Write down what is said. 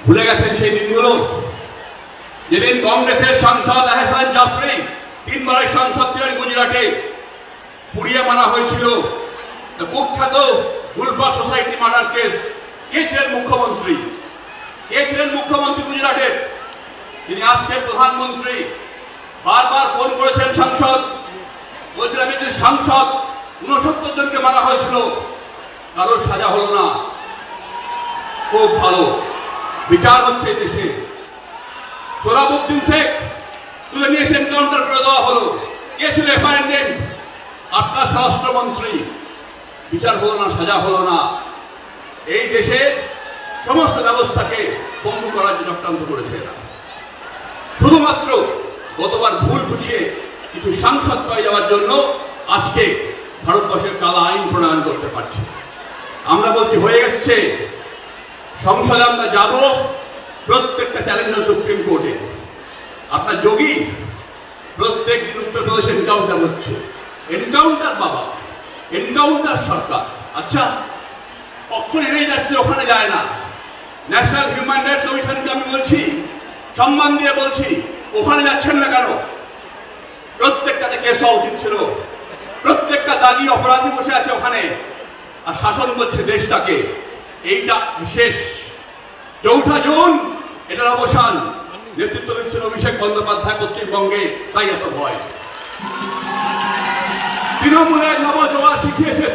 ভুলে গেছেন সেই দিনগুলো যেদিন কংগ্রেসের সাংসদ আহসান জাফরি 3 বারের সাংসদ ছিলেন গুজরাটে, পুড়িয়ে মারা হয়েছিল কুখ্যাত গুলবা সোসাইটি মার্ডার কেস। কে ছিলেন মুখ্যমন্ত্রী? কে ছিলেন মুখ্যমন্ত্রী গুজরাটের? তিনি আজকের প্রধানমন্ত্রী। বারবার ফোন করেছেন সাংসদ, বলছেন আমি যে সাংসদ 69 জনকে মারা হয়েছিল, কারোর সাজা হলো না। খুব ভালো বিচার হচ্ছে দেশে। সোহরাবউদ্দিন শেখ তুলে নিয়ে এসে এনকাউন্টার করে দেওয়া হলো। কে ছিল এফআইএন? আপনার স্বরাষ্ট্রমন্ত্রী। বিচার হলো না, সাজা হলো না। এই দেশের সমস্ত ব্যবস্থাকে পঙ্গু করার জন্য চক্রান্ত করেছে এরা। শুধুমাত্র গতবার ভুল বুঝিয়ে কিছু সাংসদ পেয়ে যাওয়ার জন্য আজকে ভারতবর্ষের কালা আইন প্রণয়ন করতে পারছে। আমরা বলছি হয়ে এসছে, সংসদে আমরা যাব, প্রত্যেকটা চ্যালেঞ্জ সুপ্রিম কোর্টে। আপনার যোগী প্রত্যেক দিন উত্তরপ্রদেশে এনকাউন্টার হচ্ছে। এনকাউন্টার বাবা, এনকাউন্টার সরকার। আচ্ছা, কখন এড়িয়ে যাচ্ছে, ওখানে যায় না। ন্যাশনাল হিউম্যান রাইটস কমিশনকে আমি বলছি, সম্মান দিয়ে বলছি, ওখানে যাচ্ছেন না কেন? প্রত্যেকটাতে কেস হওয়া উচিত ছিল। প্রত্যেকটা দাগি অপরাধী বসে আছে ওখানে, আর শাসন করছে দেশটাকে। এইটা শেষ। 4 জুন এটার অবসান। নেতৃত্ব দিচ্ছেন অভিষেক বন্দ্যোপাধ্যায় পশ্চিমবঙ্গে, তাই এত ভয়। তৃণমূলের নবজোয়ার শিখিয়েছে